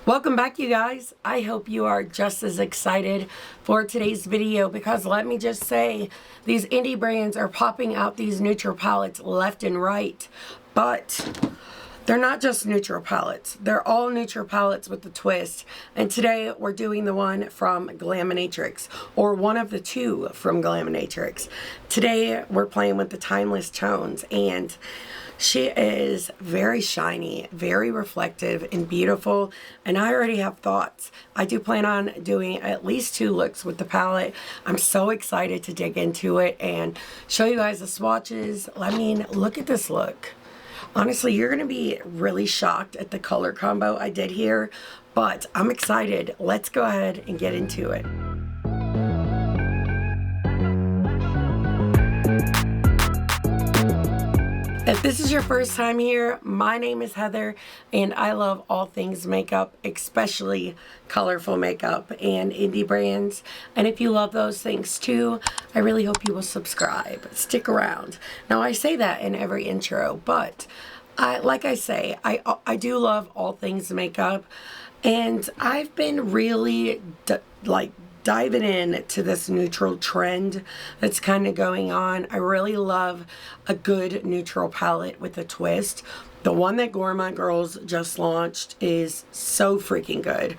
Welcome back, you guys. I hope you are just as excited for today's video because let me just say, these indie brands are popping out these neutral palettes left and right, but they're not just neutral palettes. They're all neutral palettes with a twist. And today we're doing the one from Glaminatrix, or one of the two from Glaminatrix. Today we're playing with the Timeless tones, and she is very shiny, very reflective and beautiful, and I already have thoughts. I do plan on doing at least 2 looks with the palette. I'm so excited to dig into it and show you guys the swatches. I mean, look at this look. Honestly, you're going to be really shocked at the color combo I did here, but I'm excited. Let's go ahead and get into it. If this is your first time here, my name is Heather, and I love all things makeup, especially colorful makeup and indie brands. And if you love those things too, I really hope you will subscribe. Stick around. Now, I say that in every intro, but like I say, I do love all things makeup, and I've been really diving in to this neutral trend that's kind of going on. I really love a good neutral palette with a twist. The one that Gourmand Girls just launched is so freaking good.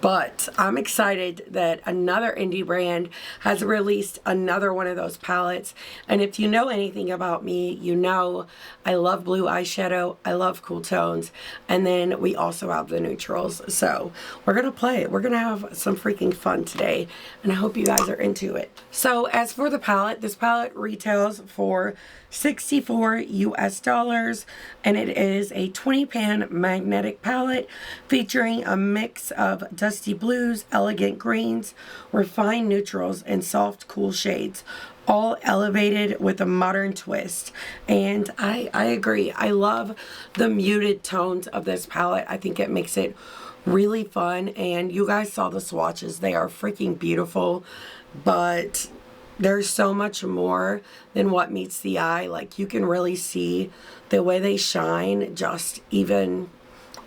But I'm excited that another indie brand has released another one of those palettes. And if you know anything about me, you know I love blue eyeshadow, I love cool tones, and then we also have the neutrals. So we're gonna play it. We're gonna have some freaking fun today, and I hope you guys are into it. So as for the palette, this palette retails for $64 US, and it is a 20 pan magnetic palette featuring a mix of dusty blues, elegant greens, refined neutrals, and soft cool shades, all elevated with a modern twist. And I agree. I love the muted tones of this palette. I think it makes it really fun, and you guys saw the swatches. They are freaking beautiful, but there's so much more than what meets the eye. Like, you can really see the way they shine just even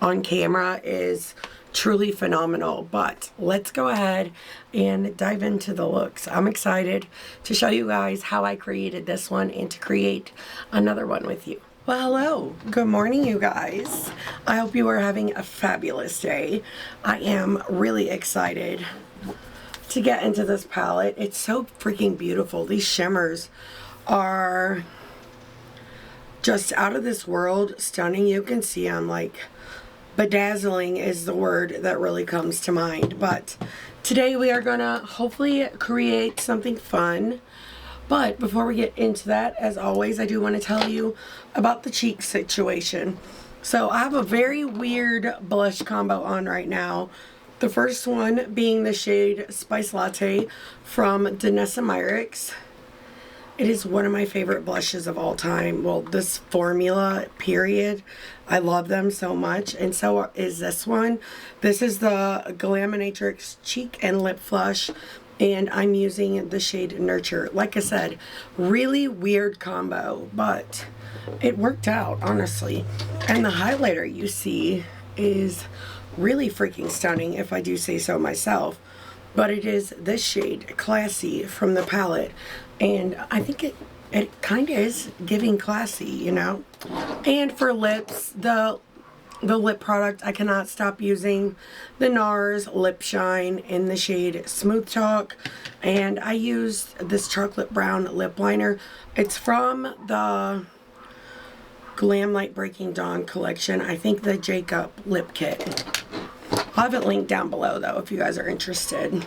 on camera is truly phenomenal. But let's go ahead and dive into the looks. I'm excited to show you guys how I created this one and to create another one with you. Well, hello. Good morning, you guys. I hope you are having a fabulous day. I am really excited to get into this palette. It's so freaking beautiful. These shimmers are just out of this world, stunning. You can see I'm like, bedazzling is the word that really comes to mind. But today we are gonna hopefully create something fun. But before we get into that, as always, I do want to tell you about the cheek situation. So I have a very weird blush combo on right now. The first one being the shade Spice Latte from DANESSA MYRICKS. It is one of my favorite blushes of all time. Well, this formula, period. I love them so much, and so is this one. This is the Glaminatrix Cheek and Lip Flush, and I'm using the shade Nurture. Like I said, really weird combo, but it worked out, honestly. And the highlighter you see is really freaking stunning, if I do say so myself. But it is this shade, Classy, from the palette, and I think it kind of is giving classy, you know. And for lips, the lip product I cannot stop using, the NARS Lip Shine in the shade Smooth Talk, and I used this chocolate brown lip liner. It's from the Glam Light Breaking Dawn collection. I think the Jacob lip kit. I'll have it linked down below though if you guys are interested.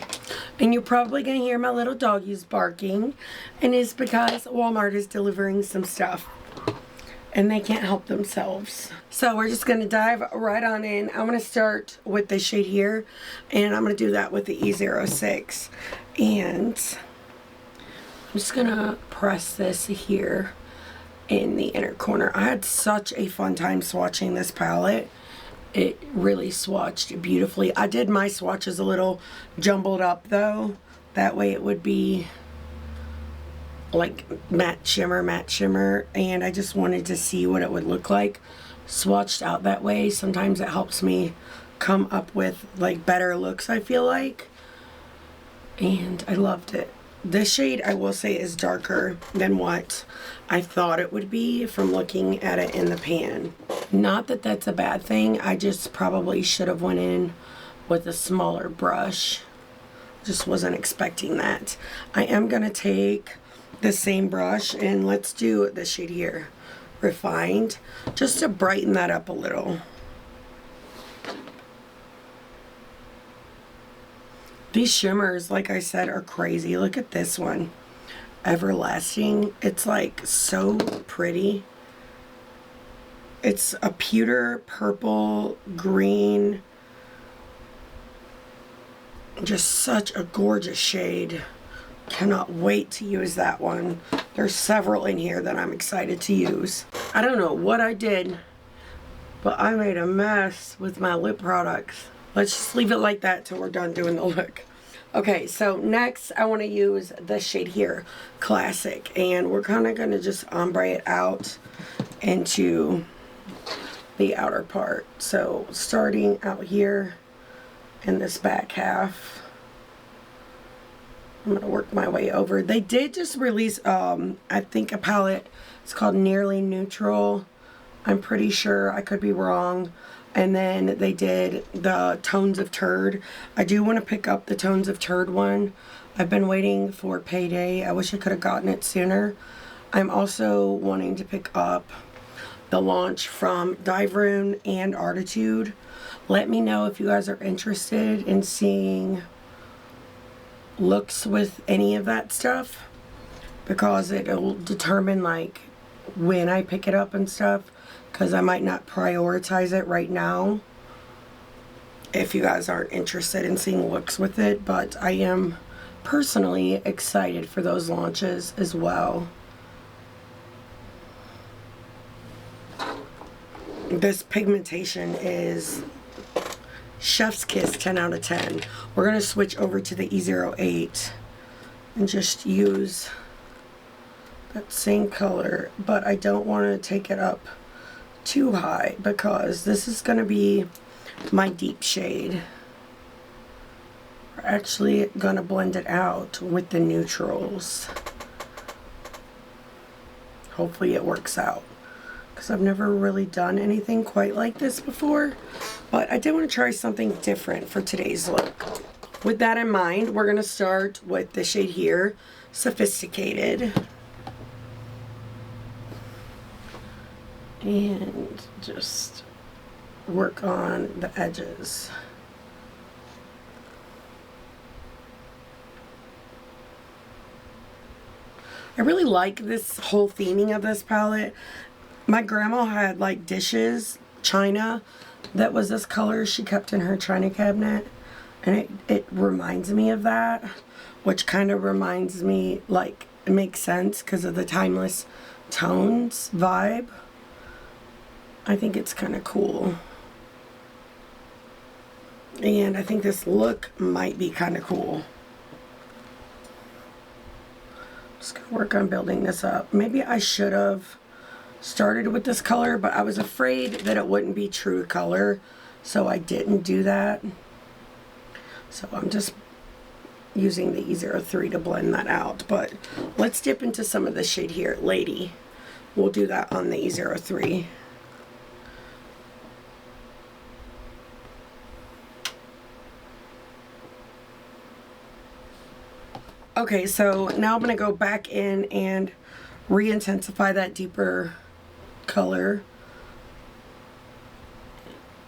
And you're probably going to hear my little doggies barking, and it's because Walmart is delivering some stuff and they can't help themselves. So we're just going to dive right on in. I'm going to start with this shade here, and I'm going to do that with the E06. And I'm just going to press this here in the inner corner. I had such a fun time swatching this palette. It really swatched beautifully. I did my swatches a little jumbled up though. That way it would be like matte shimmer, and I just wanted to see what it would look like swatched out that way. Sometimes it helps me come up with like better looks, I feel like. And I loved it. This shade, I will say, is darker than what I thought it would be from looking at it in the pan. Not that that's a bad thing. I just probably should have went in with a smaller brush. Just wasn't expecting that. I am going to take the same brush and let's do the shade here, Refined, just to brighten that up a little. These shimmers, like I said, are crazy. Look at this one, Everlasting. It's like so pretty. It's a pewter purple green, just such a gorgeous shade. Cannot wait to use that one. There's several in here that I'm excited to use. I don't know what I did, but I made a mess with my lip products. Let's just leave it like that till we're done doing the look. Okay, so next I want to use the shade here, Classic, and we're kind of going to just ombre it out into the outer part. So starting out here in this back half, I'm going to work my way over. They did just release, I think, a palette. It's called Nearly Neutral. I'm pretty sure, I could be wrong. And then they did the Tones of Turd. I do want to pick up the Tones of Turd one. I've been waiting for payday. I wish I could have gotten it sooner. I'm also wanting to pick up the launch from Dive Rune and Artitude. Let me know if you guys are interested in seeing looks with any of that stuff, because it'll determine like when I pick it up and stuff, because I might not prioritize it right now if you guys aren't interested in seeing looks with it. But I am personally excited for those launches as well. This pigmentation is chef's kiss, 10 out of 10. We're going to switch over to the E08 and just use that same color, but I don't want to take it up too high because this is going to be my deep shade. We're actually going to blend it out with the neutrals. Hopefully it works out, because I've never really done anything quite like this before, but I did want to try something different for today's look. With that in mind, we're going to start with the shade here, Sophisticated. And just work on the edges. I really like this whole theming of this palette. My grandma had like dishes, china, that was this color she kept in her china cabinet. And it reminds me of that, which kind of reminds me, like, it makes sense because of the timeless tones vibe. I think it's kind of cool. And I think this look might be kind of cool. Just gonna work on building this up. Maybe I should have started with this color, but I was afraid that it wouldn't be true color, so I didn't do that. So I'm just using the E03 to blend that out. But let's dip into some of the shade here, Lady. We'll do that on the E03. Okay, so now I'm going to go back in and re-intensify that deeper color.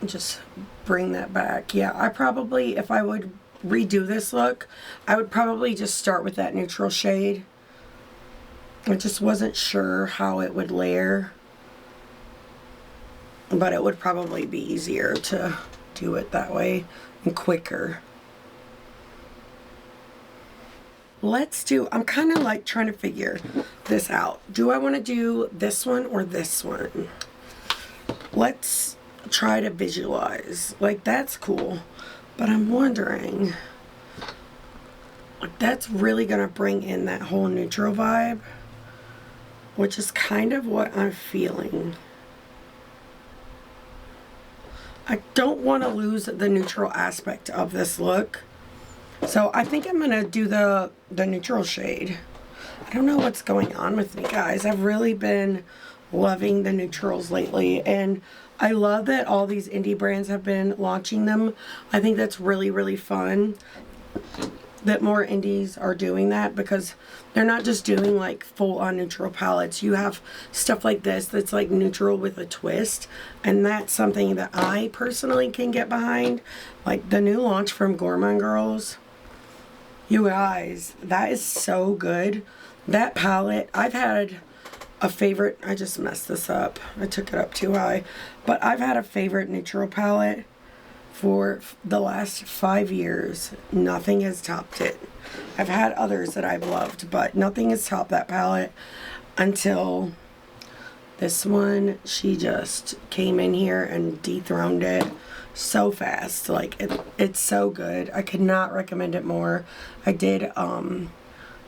Just bring that back. Yeah, I probably, if I would redo this look, I would probably just start with that neutral shade. I just wasn't sure how it would layer, but it would probably be easier to do it that way and quicker. Let's do, I'm kind of like trying to figure this out. Do I want to do this one or this one? Let's try to visualize. Like, that's cool, but I'm wondering, like, that's really going to bring in that whole neutral vibe, which is kind of what I'm feeling. I don't want to lose the neutral aspect of this look. So I think I'm going to do the neutral shade. I don't know what's going on with me, guys. I've really been loving the neutrals lately, and I love that all these indie brands have been launching them. I think that's really, really fun that more indies are doing that, because they're not just doing like full-on neutral palettes. You have stuff like this that's like neutral with a twist, and that's something that I personally can get behind. Like the new launch from Gourmand Girls. You guys, that is so good. That palette, I've had a favorite. I just messed this up. I took it up too high. But I've had a favorite neutral palette for the last 5 years. Nothing has topped it. I've had others that I've loved, but nothing has topped that palette until this one. She just came in here and dethroned it so fast. Like it's so good. I could not recommend it more. I did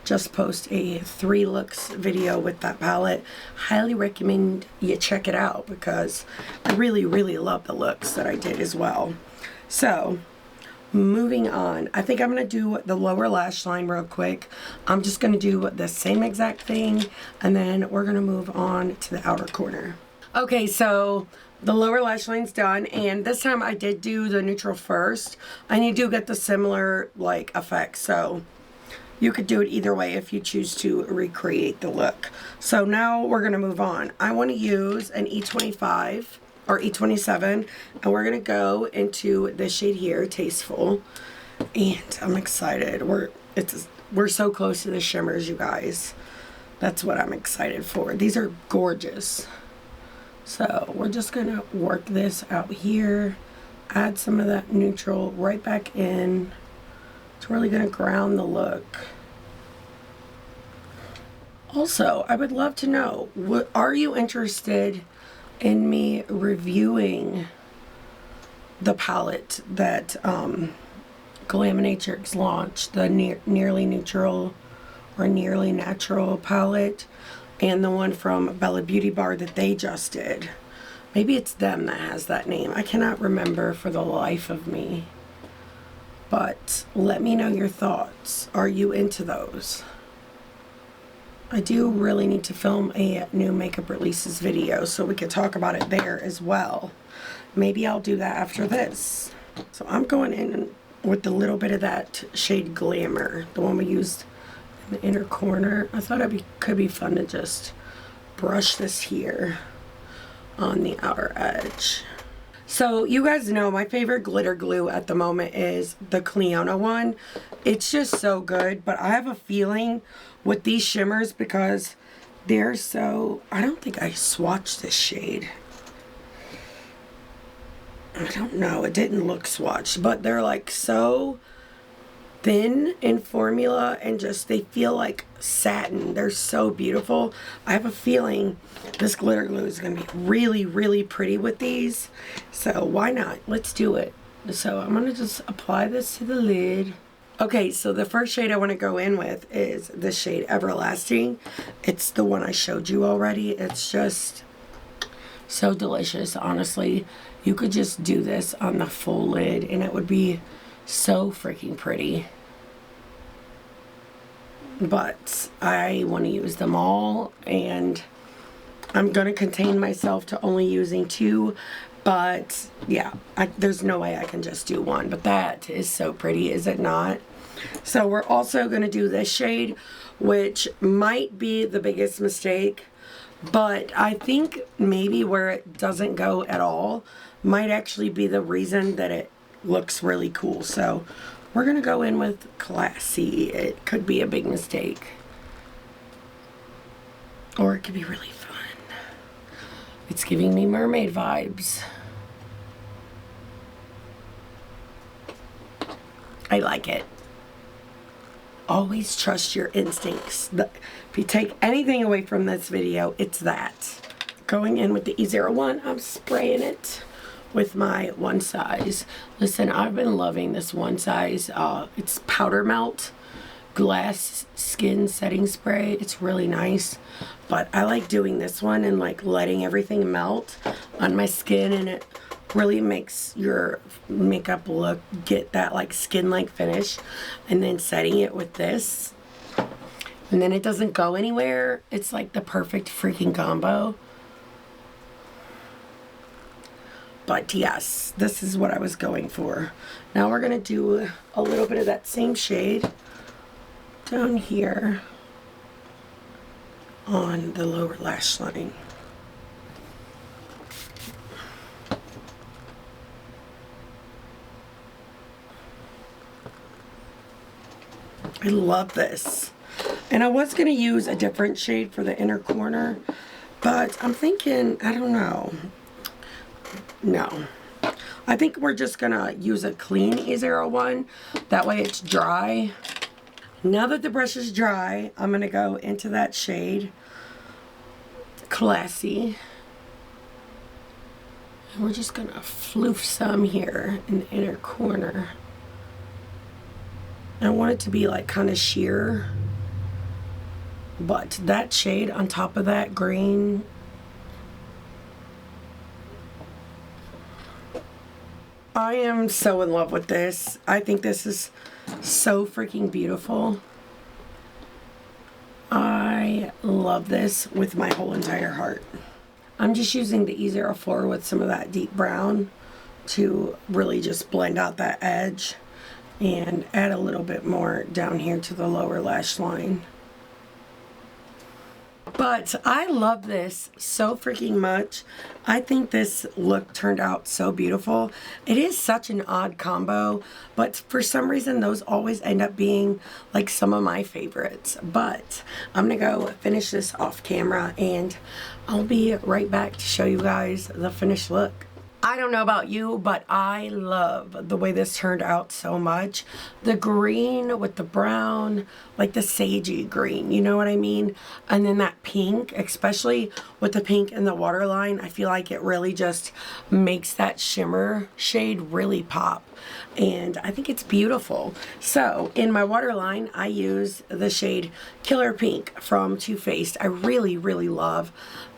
just post a 3 looks video with that palette. Highly recommend you check it out, because I really, really love the looks that I did as well. So moving on, I think I'm going to do the lower lash line real quick. I'm just going to do the same exact thing, and then we're going to move on to the outer corner. Okay, so the lower lash line's done, and this time I did do the neutral first, and you do get the similar like effect, so you could do it either way if you choose to recreate the look. So now we're going to move on. I want to use an E25 or E27, and we're going to go into this shade here, Tasteful, and I'm excited. We're so close to the shimmers, you guys. That's what I'm excited for. These are gorgeous. So we're just going to work this out here, add some of that neutral right back in. It's really going to ground the look. Also, I would love to know, are you interested in me reviewing the palette that Glaminatrix launched, the Nearly Neutral or Nearly Natural palette, and the one from Bella Beauty Bar that they just did? Maybe it's them that has that name. I cannot remember for the life of me. But let me know your thoughts. Are you into those? I do really need to film a new makeup releases video so we could talk about it there as well. Maybe I'll do that after this. So I'm going in with a little bit of that shade Glamour, the one we used in the inner corner. I thought it could be fun to just brush this here on the outer edge. So you guys know my favorite glitter glue at the moment is the Cliona one. It's just so good, but I have a feeling with these shimmers, because they're so, I don't think I swatched this shade. I don't know, it didn't look swatched, but they're like so thin in formula, and just they feel like satin. They're so beautiful. I have a feeling this glitter glue is going to be really, really pretty with these. So why not? Let's do it. So I'm going to just apply this to the lid. Okay, so the first shade I want to go in with is the shade Everlasting. It's the one I showed you already. It's just so delicious, honestly. You could just do this on the full lid and it would be so freaking pretty. But I want to use them all, and I'm going to contain myself to only using 2. But yeah, there's no way I can just do 1. But that is so pretty, is it not? So we're also going to do this shade, which might be the biggest mistake. But I think maybe where it doesn't go at all might actually be the reason that it looks really cool. So we're going to go in with Classy. It could be a big mistake, or it could be really fun. It's giving me mermaid vibes. I like it. Always trust your instincts. If you take anything away from this video, it's that. Going in with the E01, I'm spraying it with my One Size. Listen, I've been loving this One Size. It's Powder Melt Glass Skin Setting Spray. It's really nice, but I like doing this one and like letting everything melt on my skin, and it really makes your makeup look, get that like skin-like finish. And then setting it with this, and then it doesn't go anywhere. It's like the perfect freaking combo. But yes, this is what I was going for. Now we're gonna do a little bit of that same shade down here on the lower lash line. I love this. And I was going to use a different shade for the inner corner, but I'm thinking, I don't know. No. I think we're just going to use a clean E01. That way it's dry. Now that the brush is dry, I'm going to go into that shade, Classy. And we're just going to floof some here in the inner corner. I want it to be like kind of sheer, but that shade on top of that green, I am so in love with this. I think this is so freaking beautiful. I love this with my whole entire heart. I'm just using the E04 with some of that deep brown to really just blend out that edge and add a little bit more down here to the lower lash line. But I love this so freaking much. I think this look turned out so beautiful. It is such an odd combo, but for some reason those always end up being like some of my favorites. But I'm gonna go finish this off camera and I'll be right back to show you guys the finished look. I don't know about you, but I love the way this turned out so much. The green with the brown, like the sagey green, you know what I mean? And then that pink, especially with the pink in the waterline, I feel like it really just makes that shimmer shade really pop. And I think it's beautiful. So in my waterline, I use the shade Killer Pink from Too Faced. I really, really love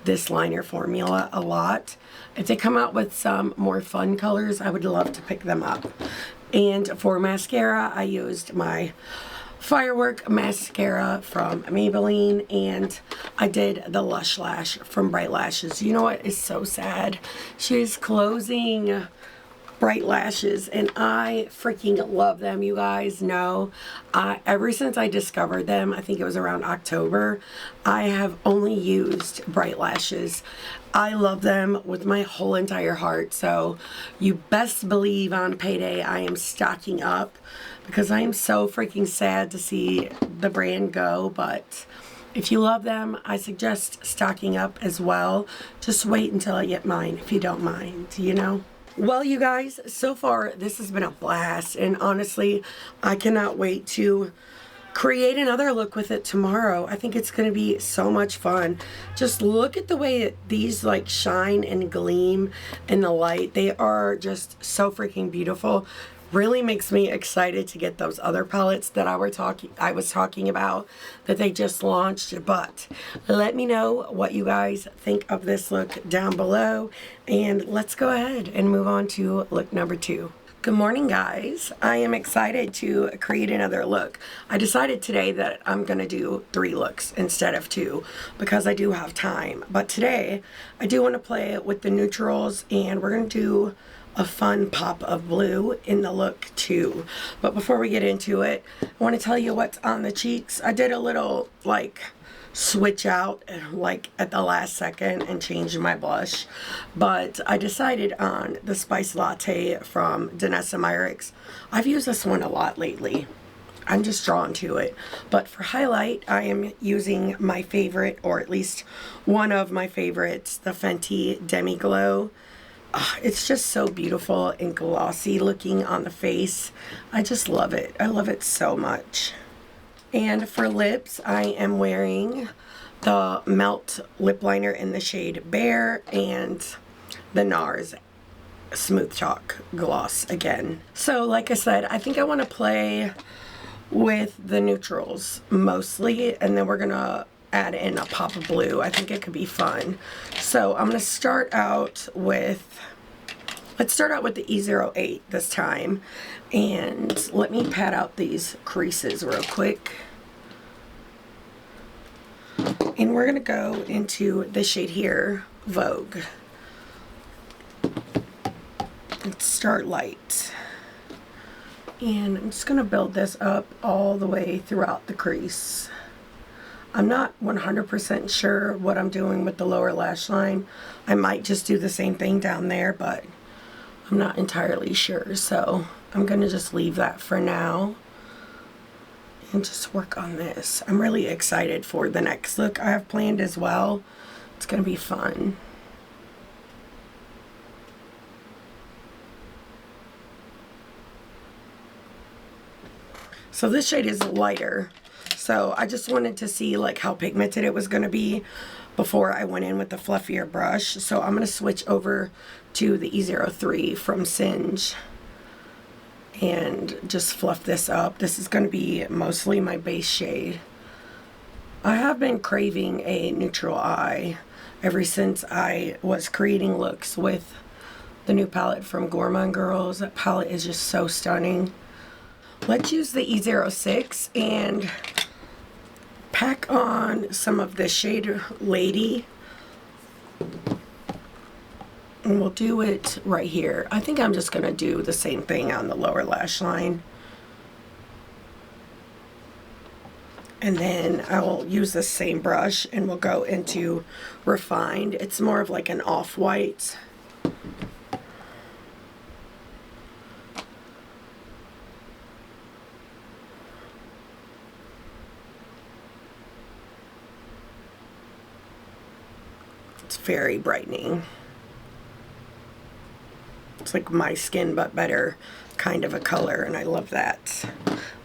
this liner formula a lot. If they come out with some more fun colors, I would love to pick them up. And for mascara, I used my Firework mascara from Maybelline, and I did the Lush Lash from Bright Lashes. You know what is so sad? She's closing Bright Lashes, and I freaking love them. You guys know, ever since I discovered them, I think it was around October, I have only used Bright Lashes. I love them with my whole entire heart, so you best believe on payday I am stocking up, because I am so freaking sad to see the brand go. But if you love them, I suggest stocking up as well. Just wait until I get mine if you don't mind, you know? Well, you guys, so far this has been a blast, and honestly, I cannot wait to create another look with it tomorrow. I think it's going to be so much fun. Just look at the way these like shine and gleam in the light. They are just so freaking beautiful. Really makes me excited to get those other palettes that I was talking about that they just launched. But let me know what you guys think of this look down below, and let's go ahead and move on to look number 2. Good morning, guys. I am excited to create another look. I decided today that I'm gonna do 3 looks instead of 2 because I do have time. But today I do want to play with the neutrals, and we're gonna do a fun pop of blue in the look too. But before we get into it, I want to tell you what's on the cheeks. I did a little like switch out like at the last second and change my blush, but I decided on the Spice Latte from DANESSA MYRICKS. I've used this one a lot lately. I'm just drawn to it. But for highlight, I am using my favorite, or at least one of my favorites, the Fenty Demi Glow. It's just so beautiful and glossy looking on the face. I just love it. I love it so much. And for lips, I am wearing the Melt lip liner in the shade Bare and the NARS Smooth Talk gloss again. So like I said, I think I want to play with the neutrals mostly, and then we're gonna add in a pop of blue. I think it could be fun. So I'm gonna start out with Let's start out with the E08 this time, and let me pat out these creases real quick. And we're going to go into the shade here, Vogue. Let's start light. And I'm just going to build this up all the way throughout the crease. I'm not 100% sure what I'm doing with the lower lash line. I might just do the same thing down there, but I'm not entirely sure. So I'm going to just leave that for now and just work on this. I'm really excited for the next look I have planned as well. It's going to be fun. So this shade is lighter. So I just wanted to see like how pigmented it was going to be before I went in with the fluffier brush. So I'm going to switch over to the E03 from Singe and just fluff this up. This is going to be mostly my base shade. I have been craving a neutral eye ever since I was creating looks with the new palette from Gourmand Girls. That palette is just so stunning. Let's use the E06 and pack on some of the shade Lady. And we'll do it right here. I think I'm just going to do the same thing on the lower lash line. And then I will use the same brush and we'll go into Refined. It's more of like an off-white. It's very brightening. It's like my skin but better kind of a color, and I love that.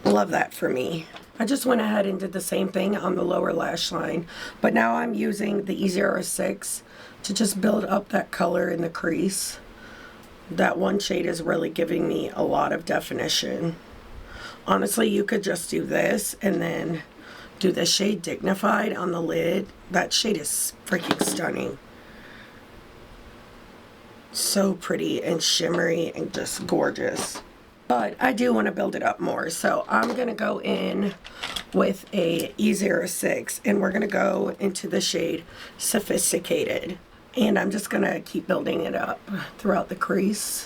Love that for me. I just went ahead and did the same thing on the lower lash line, but now I'm using the E06 to just build up that color in the crease. That one shade is really giving me a lot of definition. Honestly, you could just do this and then do the shade Dignified on the lid. That shade is freaking stunning. So pretty and shimmery and just gorgeous. But I do want to build it up more, so I'm going to go in with a E06 and we're going to go into the shade Sophisticated. And I'm just going to keep building it up throughout the crease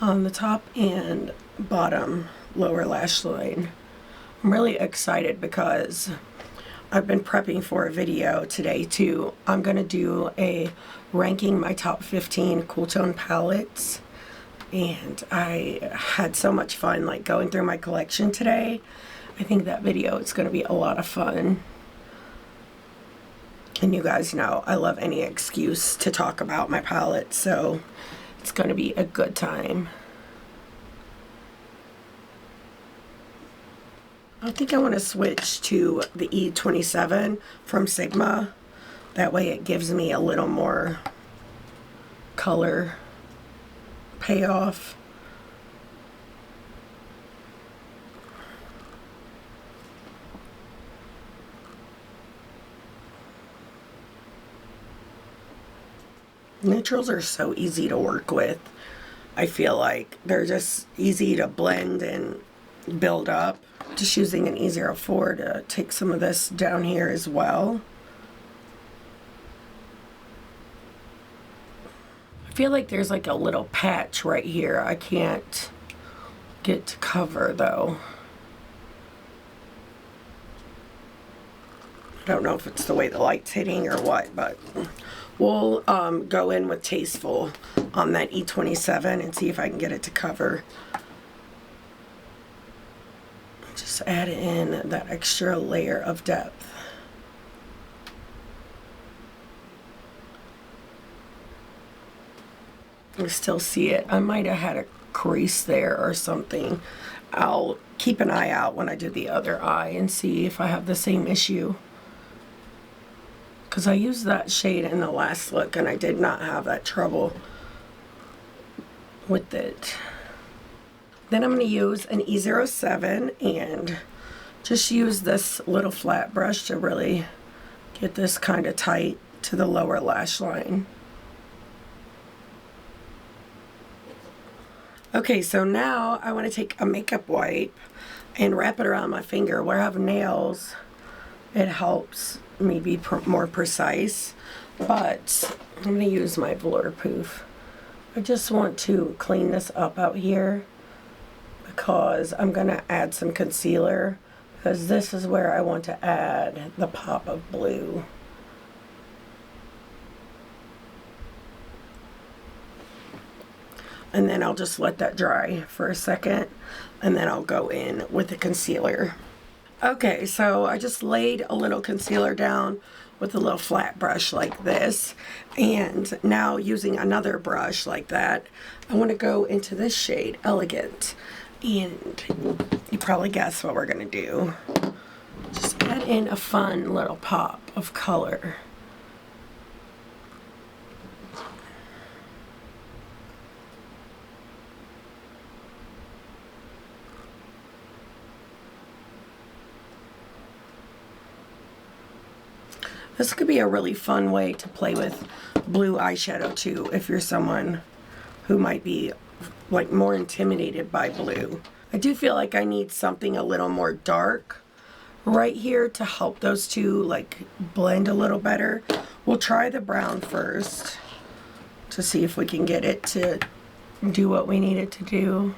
on the top and bottom lower lash line. I'm really excited because I've been prepping for a video today too. I'm going to do a ranking my top 15 cool tone palettes, and I had so much fun like going through my collection today. I think that video is going to be a lot of fun. And you guys know I love any excuse to talk about my palette, so it's going to be a good time. I think I want to switch to the E27 from Sigma. That way it gives me a little more color payoff. Neutrals are so easy to work with. I feel like they're just easy to blend and build up. Just using an E04 to take some of this down here as well. I feel like there's like a little patch right here I can't get to cover though. I don't know if it's the way the light's hitting or what, but we'll go in with Tasteful on that E27 and see if I can get it to cover. Just add in that extra layer of depth. I still see it. I might have had a crease there or something. I'll keep an eye out when I do the other eye and see if I have the same issue. Because I used that shade in the last look and I did not have that trouble with it. Then I'm going to use an E07 and just use this little flat brush to really get this kind of tight to the lower lash line. Okay, so now I want to take a makeup wipe and wrap it around my finger. Where I have nails, it helps me be more precise, but I'm going to use my waterproof. I just want to clean this up out here because I'm going to add some concealer, because this is where I want to add the pop of blue. And then I'll just let that dry for a second, and then I'll go in with the concealer. Okay, so I just laid a little concealer down with a little flat brush like this, and now using another brush like that, I want to go into this shade, Elegant, and you probably guess what we're going to do. Just add in a fun little pop of color. This could be a really fun way to play with blue eyeshadow too, if you're someone who might be like more intimidated by blue. I do feel like I need something a little more dark right here to help those two like blend a little better. We'll try the brown first to see if we can get it to do what we need it to do.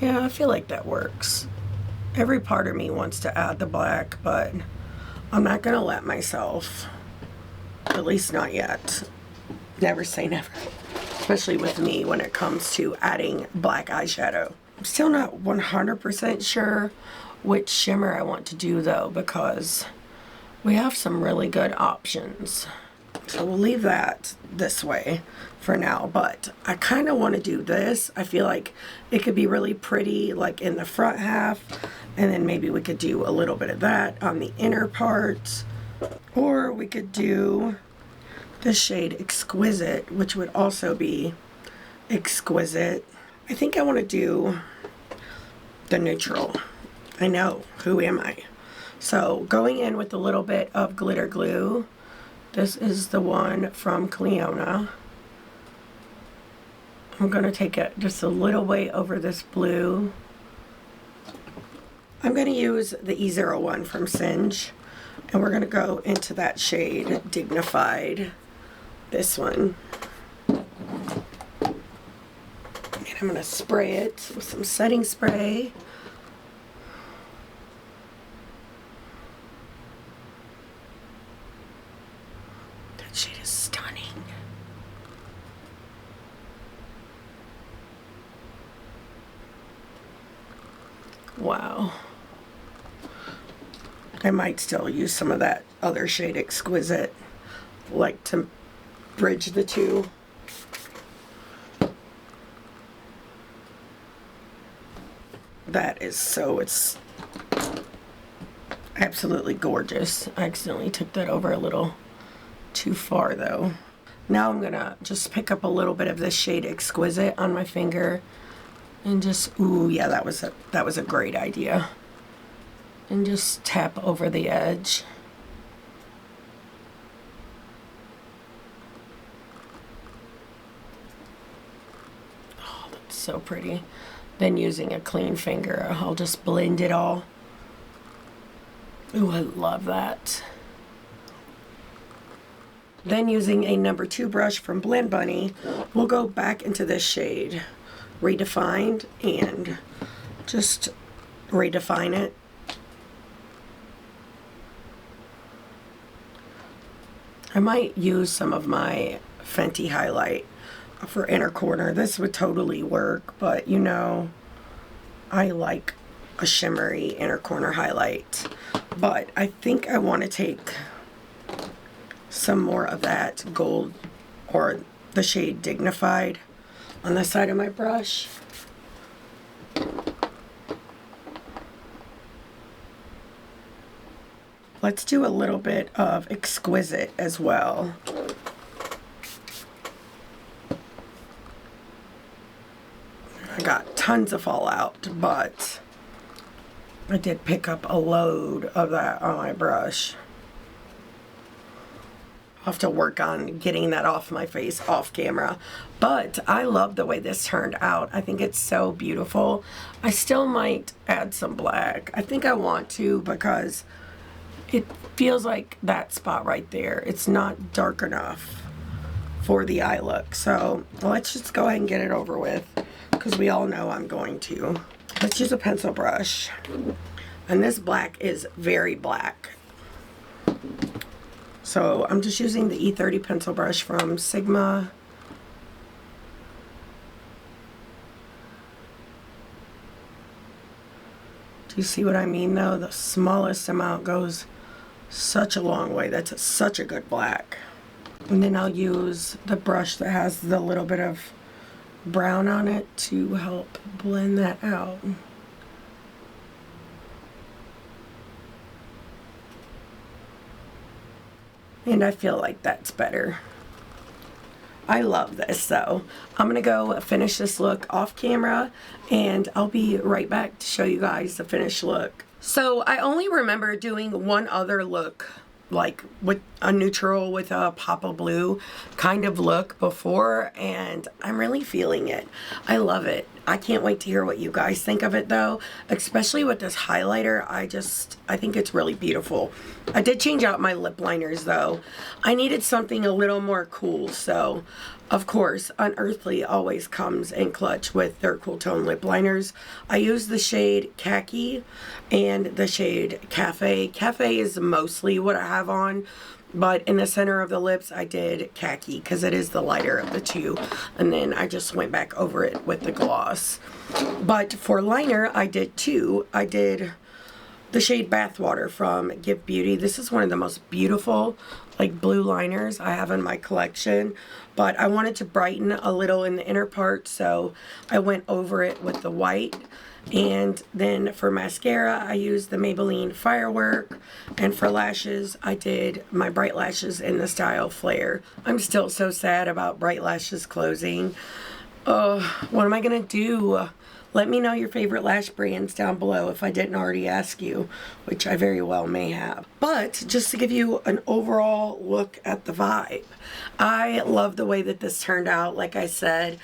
Yeah, I feel like that works. Every part of me wants to add the black, but I'm not going to let myself, at least not yet. Never say never, especially with me when it comes to adding black eyeshadow. I'm still not 100% sure which shimmer I want to do though, because we have some really good options. So we'll leave that this way for now, but I kind of want to do this. I feel like it could be really pretty like in the front half, and then maybe we could do a little bit of that on the inner part, or we could do the shade Exquisite, which would also be exquisite. I think I want to do the neutral. I know, who am I? So going in with a little bit of glitter glue. This is the one from Cleona. I'm going to take it just a little way over this blue. I'm going to use the E01 from Singe, and we're going to go into that shade Dignified, this one. And I'm going to spray it with some setting spray. That shade is stunning. Wow. I might still use some of that other shade Exquisite, like to bridge the two. That is so, it's absolutely gorgeous. I accidentally took that over a little too far though. Now I'm gonna just pick up a little bit of this shade Exquisite on my finger and just, ooh yeah, that was a great idea. And just tap over the edge. Oh, that's so pretty. Then using a clean finger, I'll just blend it all. Ooh, I love that. Then using a number 2 brush from Blend Bunny, we'll go back into this shade, Redefined, and just redefine it. I might use some of my Fenty highlight for inner corner. This would totally work, but you know, I like a shimmery inner corner highlight. But I think I want to take some more of that gold, or the shade Dignified, on the side of my brush. Let's do a little bit of Exquisite as well. I got tons of fallout, but I did pick up a load of that on my brush. I'll have to work on getting that off my face off camera. But I love the way this turned out. I think it's so beautiful. I still might add some black. I think I want to because it feels like that spot right there. It's not dark enough for the eye look. So let's just go ahead and get it over with because we all know I'm going to. Let's use a pencil brush. And this black is very black. So I'm just using the E30 pencil brush from Sigma. Do you see what I mean though? The smallest amount goes such a long way. That's such a good black. And then I'll use the brush that has the little bit of brown on it to help blend that out. And I feel like that's better. I love this, so I'm gonna go finish this look off camera and I'll be right back to show you guys the finished look. So I only remember doing one other look, like with a neutral with a pop of blue kind of look before, and I'm really feeling it. I love it. I can't wait to hear what you guys think of it though, especially with this highlighter. I think it's really beautiful. I did change out my lip liners though. I needed something a little more cool, so of course Unearthly always comes in clutch with their cool tone lip liners. I use the shade Khaki and the shade Cafe. Cafe is mostly what I have on, but in the center of the lips I did Khaki because it is the lighter of the two, and then I just went back over it with the gloss. But for liner I did two. I did the shade Bathwater from Give Beauty. This is one of the most beautiful like blue liners I have in my collection, but I wanted to brighten a little in the inner part, so I went over it with the white. And then for mascara I used the Maybelline Firework, and for lashes I did my Bright Lashes in the style Flare. I'm still so sad about Bright Lashes closing. What am I gonna do? Let me know your favorite lash brands down below if I didn't already ask you, which I very well may have. But just to give you an overall look at the vibe, I love the way that this turned out. Like I said,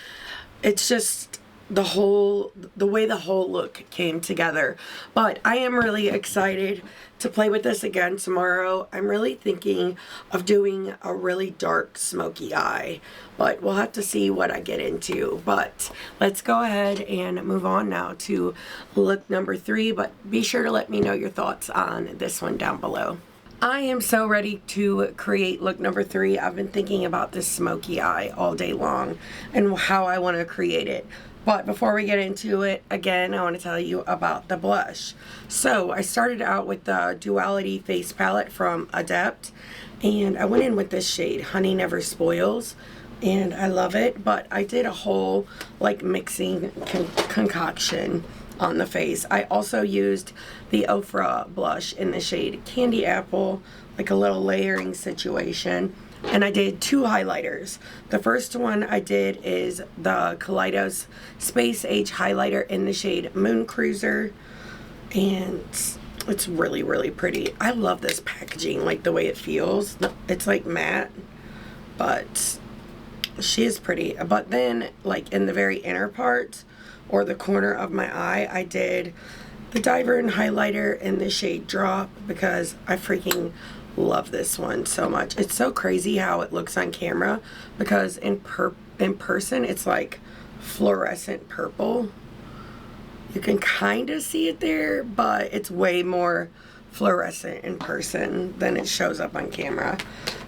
it's just the way the whole look came together. But I am really excited to play with this again tomorrow. I'm really thinking of doing a really dark smoky eye, but we'll have to see what I get into. But let's go ahead and move on now to look number 3, but be sure to let me know your thoughts on this one down below. I am so ready to create look number 3. I've been thinking about this smoky eye all day long and how I want to create it. But before we get into it, again, I want to tell you about the blush. So I started out with the Duality Face Palette from Adept, and I went in with this shade, Honey Never Spoils, and I love it. But I did a whole like mixing concoction on the face. I also used the Ofra blush in the shade Candy Apple, like a little layering situation. And I did 2 highlighters. The first one I did is the Kaleidos Space Age highlighter in the shade Moon Cruiser, and it's really, really pretty. I love this packaging, like the way it feels. It's like matte, but she is pretty. But then, like in the very inner part or the corner of my eye, I did the Diver highlighter in the shade Drop because I freaking love this one so much. It's so crazy how it looks on camera because in person it's like fluorescent purple. You can kind of see it there, but it's way more fluorescent in person than it shows up on camera.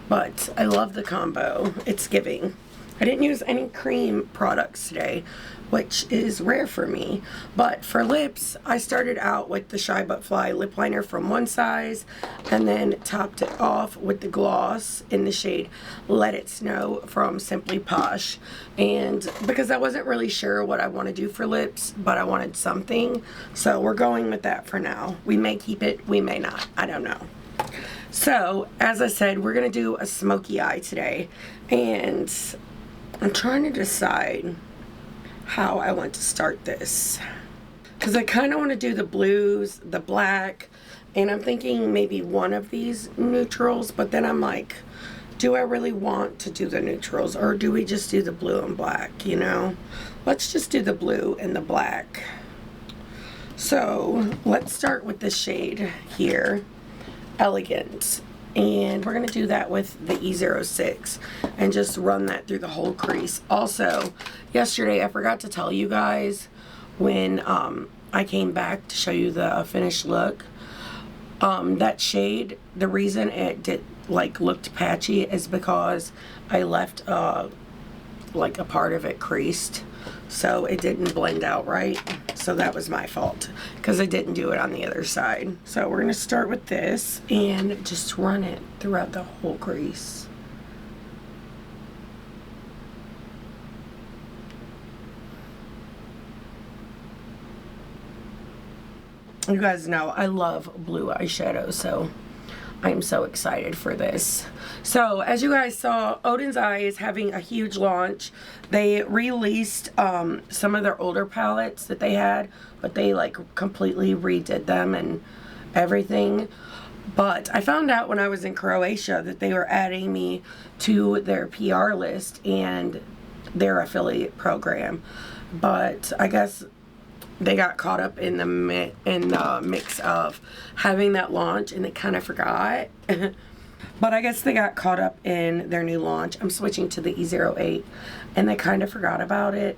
But I love the combo. It's giving. I didn't use any cream products today, which is rare for me. But for lips, I started out with the Shy But Fly lip liner from One Size, and then topped it off with the gloss in the shade Let It Snow from Simply Posh. And because I wasn't really sure what I want to do for lips, but I wanted something, so we're going with that for now. We may keep it, we may not, I don't know. So, as I said, we're going to do a smoky eye today, and I'm trying to decide how I want to start this, because I kind of want to do the blues, the black, and I'm thinking maybe one of these neutrals, but then I'm like, do I really want to do the neutrals, or do we just do the blue and black, you know? Let's just do the blue and the black. So let's start with the shade here, Elegant. And we're going to do that with the E06 and just run that through the whole crease. Also, yesterday I forgot to tell you guys when I came back to show you the finished look. That shade, the reason it looked patchy is because I left like a part of it creased, so it didn't blend out right. So that was my fault because I didn't do it on the other side. So we're gonna start with this and just run it throughout the whole crease. You guys know I love blue eyeshadow, so I'm so excited for this. So as you guys saw, Oden's Eye is having a huge launch. They released some of their older palettes that they had, but they like completely redid them and everything. But I found out when I was in Croatia that they were adding me to their PR list and their affiliate program. But I guess they got caught up in the mix of having that launch and they kind of forgot. But I guess they got caught up in their new launch. I'm switching to the E08 and they kind of forgot about it.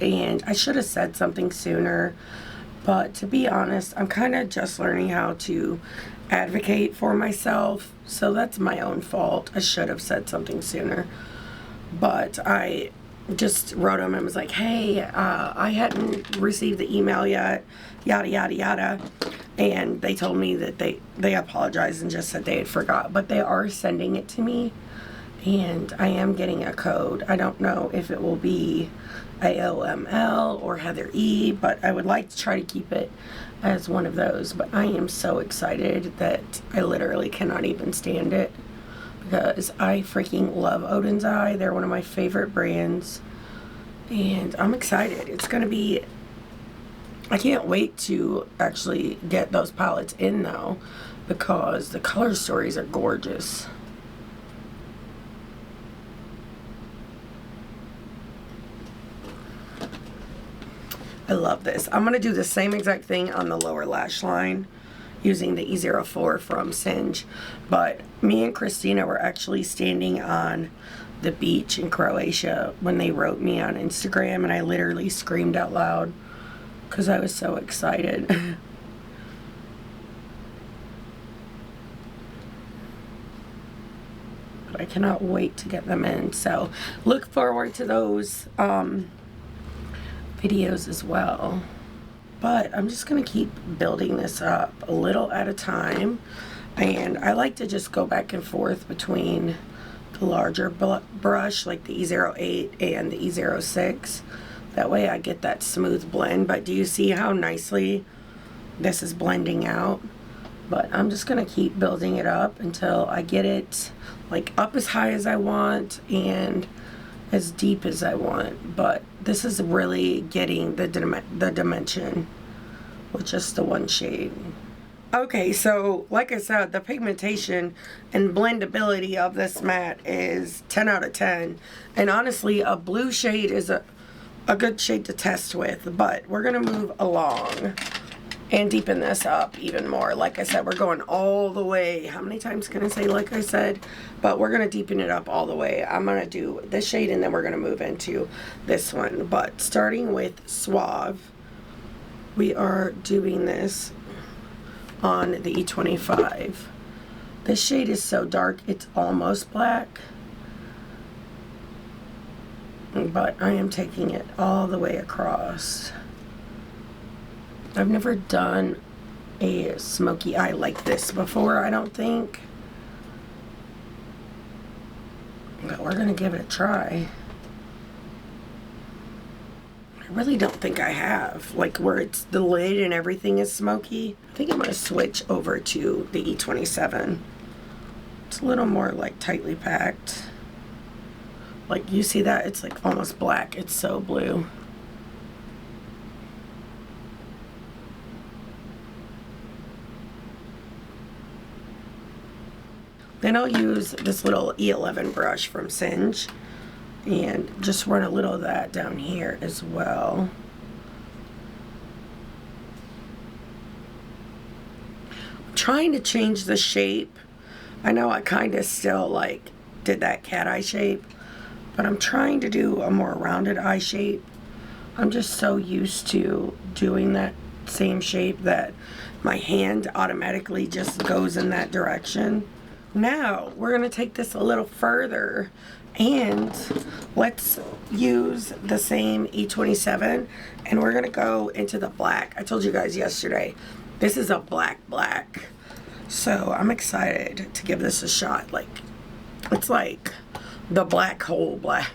And I should have said something sooner. But to be honest, I'm kind of just learning how to advocate for myself. So that's my own fault. I should have said something sooner. But I just wrote them and was like, hey, I hadn't received the email yet, yada yada yada, and they told me that they apologized and just said they had forgot, but they are sending it to me and I am getting a code. I don't know if it will be AOML or Heather E, but I would like to try to keep it as one of those. But I am so excited that I literally cannot even stand it, because I freaking love Oden's Eye. They're one of my favorite brands. And I'm excited. It's going to be... I can't wait to actually get those palettes in though, because the color stories are gorgeous. I love this. I'm going to do the same exact thing on the lower lash line using the E04 from Singe. But me and Christina were actually standing on the beach in Croatia when they wrote me on Instagram, and I literally screamed out loud because I was so excited. But I cannot wait to get them in. So look forward to those videos as well. But I'm just going to keep building this up a little at a time. And I like to just go back and forth between the larger brush, like the E08 and the E06. That way I get that smooth blend. But do you see how nicely this is blending out? But I'm just going to keep building it up until I get it like up as high as I want and as deep as I want. But this is really getting the dimension with just the one shade. Okay, so like I said, the pigmentation and blendability of this matte is 10 out of 10. And honestly, a blue shade is a good shade to test with. But we're going to move along and deepen this up even more. Like I said, we're going all the way. How many times can I say like I said? But we're going to deepen it up all the way. I'm going to do this shade and then we're going to move into this one. But starting with Suave, we are doing this on the E25. This shade is so dark, it's almost black. But I am taking it all the way across. I've never done a smoky eye like this before, I don't think. But we're gonna give it a try. I really don't think I have. Like where it's the lid and everything is smoky. I think I'm gonna switch over to the E27. It's a little more like tightly packed. Like you see that? It's like almost black. It's so blue. Then I'll use this little E11 brush from Singe and just run a little of that down here as well. I'm trying to change the shape. I know I kind of still like did that cat eye shape, but I'm trying to do a more rounded eye shape. I'm just so used to doing that same shape that my hand automatically just goes in that direction. Now we're going to take this a little further and let's use the same E27 and we're going to go into the black. I told you guys yesterday, this is a black. So I'm excited to give this a shot. Like, it's like the black hole black.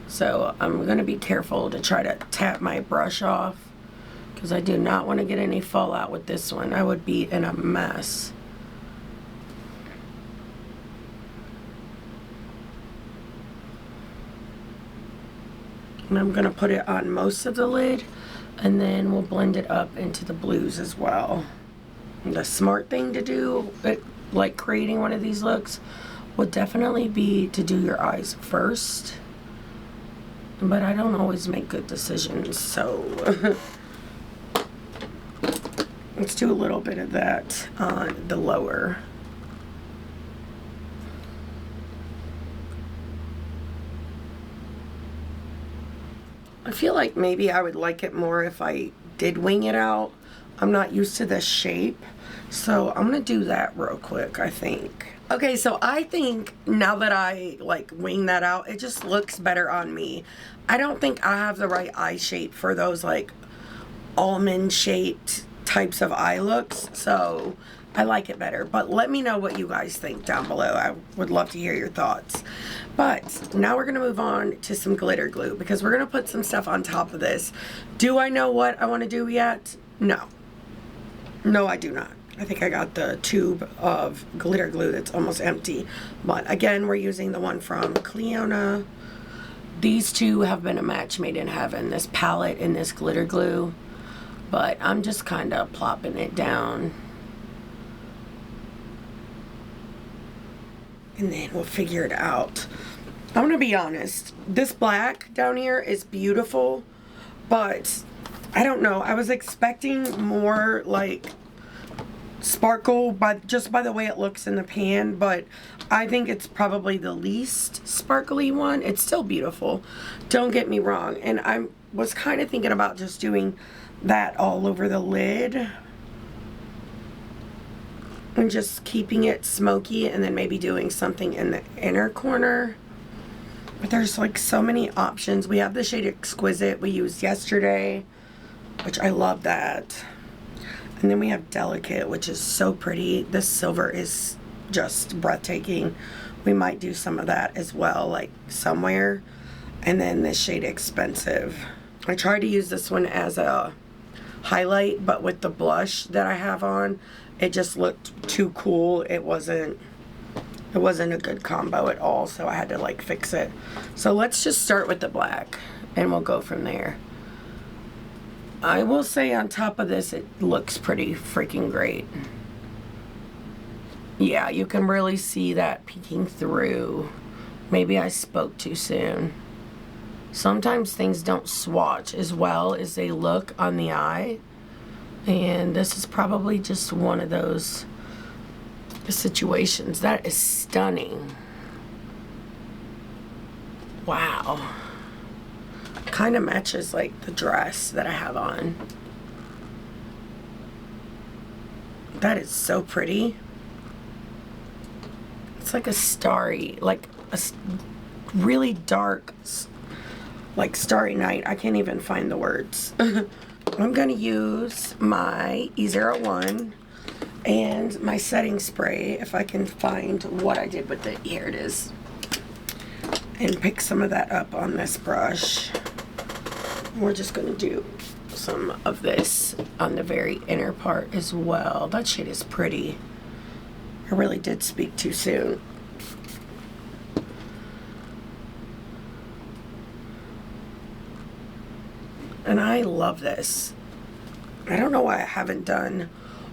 So I'm going to be careful to try to tap my brush off because I do not want to get any fallout with this one. I would be in a mess. And I'm going to put it on most of the lid and then we'll blend it up into the blues as well. And the smart thing to do, like creating one of these looks, would definitely be to do your eyes first. But I don't always make good decisions, so let's do a little bit of that on the lower. I feel like maybe I would like it more if I did wing it out. I'm not used to this shape, so I'm gonna do that real quick, I think. Okay, so I think now that I like wing that out, it just looks better on me. I don't think I have the right eye shape for those like almond shaped types of eye looks, so I like it better. But let me know what you guys think down below. I would love to hear your thoughts. But now we're gonna move on to some glitter glue because we're gonna put some stuff on top of this. Do I know what I wanna do yet? No. No, I do not. I think I got the tube of glitter glue that's almost empty. But again, we're using the one from Cleona. These two have been a match made in heaven, this palette and this glitter glue. But I'm just kind of plopping it down. And then we'll figure it out. I'm gonna be honest, this black down here is beautiful, but I don't know, I was expecting more like sparkle just by the way it looks in the pan, but I think it's probably the least sparkly one. It's still beautiful, don't get me wrong, and I was kind of thinking about just doing that all over the lid and just keeping it smoky and then maybe doing something in the inner corner. But there's like so many options. We have the shade Exquisite we used yesterday, which I love that. And then we have Delicate, which is so pretty. This silver is just breathtaking. We might do some of that as well, like somewhere. And then this shade Expensive. I tried to use this one as a highlight, but with the blush that I have on, it just looked too cool. It wasn't a good combo at all, so I had to like fix it. So let's just start with the black and we'll go from there. I will say on top of this, it looks pretty freaking great. Yeah, you can really see that peeking through. Maybe I spoke too soon. Sometimes things don't swatch as well as they look on the eye. And this is probably just one of those situations. That is stunning. Wow. Kind of matches like the dress that I have on. That is so pretty. It's like a starry, like a really dark, like starry night. I can't even find the words. I'm going to use my E01 and my setting spray, if I can find what I did with it. Here it is. And pick some of that up on this brush. We're just going to do some of this on the very inner part as well. That shade is pretty. I really did speak too soon. And I love this. I don't know why I haven't done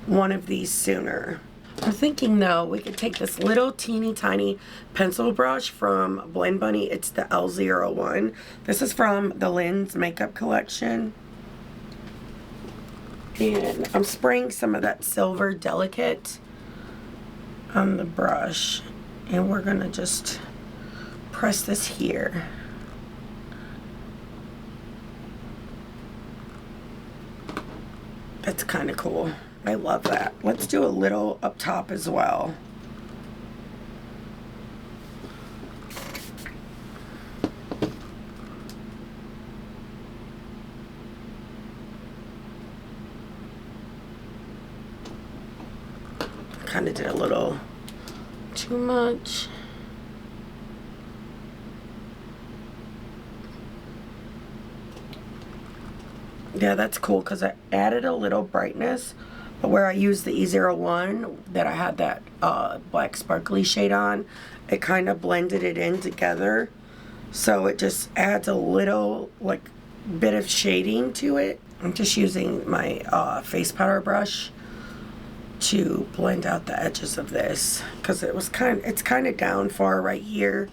one of these sooner. I'm thinking though, we could take this little teeny tiny pencil brush from Blend Bunny. It's the L01. This is from the Lens Makeup Collection. And I'm spraying some of that Silver Delicate on the brush. And we're gonna just press this here. That's kind of cool. I love that. Let's do a little up top as well. Kind of did a little too much. Yeah, that's cool because I added a little brightness, but where I used the E01 that I had that black sparkly shade on, it kind of blended it in together. So it just adds a little like bit of shading to it. I'm just using my face powder brush to blend out the edges of this because it's kind of down far right here.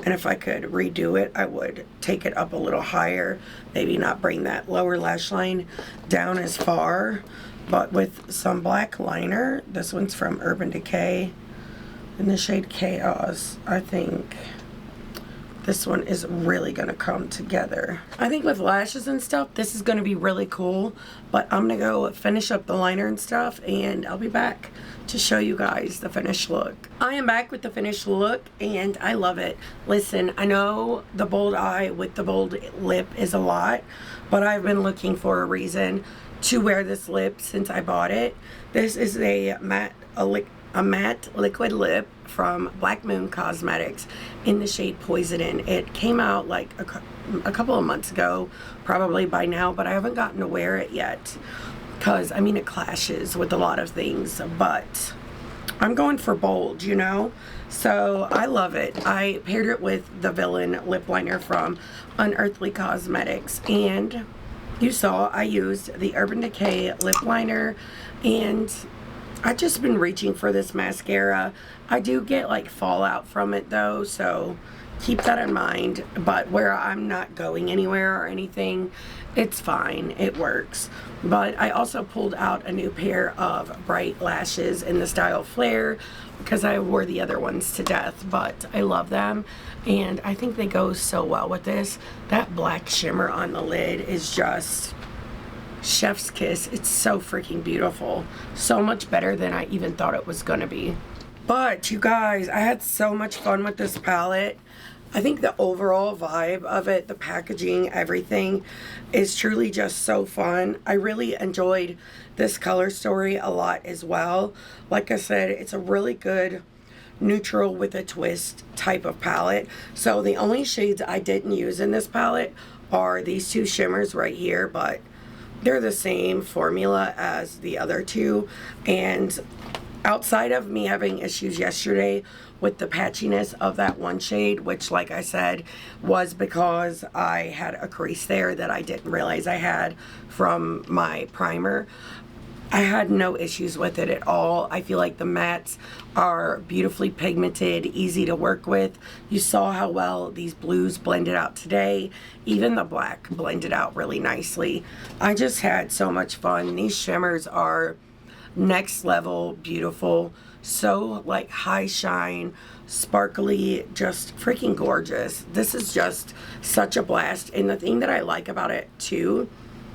And if I could redo it, I would take it up a little higher. Maybe not bring that lower lash line down as far. But with some black liner, this one's from Urban Decay in the shade Chaos, I think this one is really gonna come together. I think with lashes and stuff, this is gonna be really cool, but I'm gonna go finish up the liner and stuff, and I'll be back to show you guys the finished look. I am back with the finished look, and I love it. Listen, I know the bold eye with the bold lip is a lot, but I've been looking for a reason to wear this lip since I bought it. This is a matte liquid lip from Black Moon Cosmetics in the shade Poison. It came out like a couple of months ago, probably by now, but I haven't gotten to wear it yet because I mean it clashes with a lot of things, but I'm going for bold, you know, so I love it. I paired it with the Villain lip liner from Unearthly Cosmetics, and you saw I used the Urban Decay lip liner, and I've just been reaching for this mascara. I do get like fallout from it though, so keep that in mind. But where I'm not going anywhere or anything, it's fine, it works. But I also pulled out a new pair of bright lashes in the style Flare because I wore the other ones to death, but I love them and I think they go so well with this. That black shimmer on the lid is just chef's kiss. It's so freaking beautiful. So much better than I even thought it was gonna be. But you guys, I had so much fun with this palette. I think the overall vibe of it, the packaging, everything is truly just so fun. I really enjoyed this color story a lot as well. Like I said, it's a really good neutral with a twist type of palette. So the only shades I didn't use in this palette are these two shimmers right here, but they're the same formula as the other two. And outside of me having issues yesterday with the patchiness of that one shade, which like I said was because I had a crease there that I didn't realize I had from my primer, I had no issues with it at all. I feel like the mattes are beautifully pigmented, easy to work with. You saw how well these blues blended out today. Even the black blended out really nicely. I just had so much fun. These shimmers are next level beautiful. So like high shine, sparkly, just freaking gorgeous. This is just such a blast. And the thing that I like about it too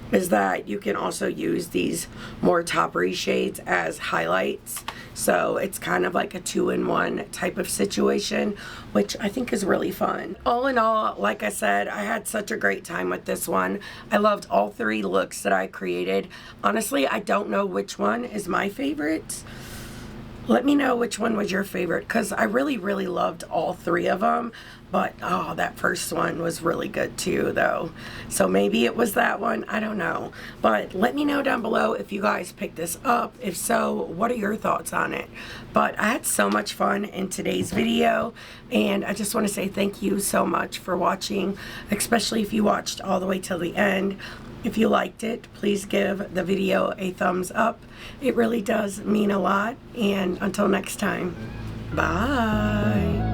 is that you can also use these more toppery shades as highlights. So it's kind of like a 2-in-1 type of situation, which I think is really fun. All in all, like I said, I had such a great time with this one. I loved all three looks that I created. Honestly, I don't know which one is my favorite. Let me know which one was your favorite, because I really loved all three of them. But oh, that first one was really good too though. So maybe it was that one, I don't know. But let me know down below if you guys picked this up. If so, what are your thoughts on it? But I had so much fun in today's video, and I just want to say thank you so much for watching, especially if you watched all the way till the end. If you liked it, please give the video a thumbs up. It really does mean a lot. And until next time, bye.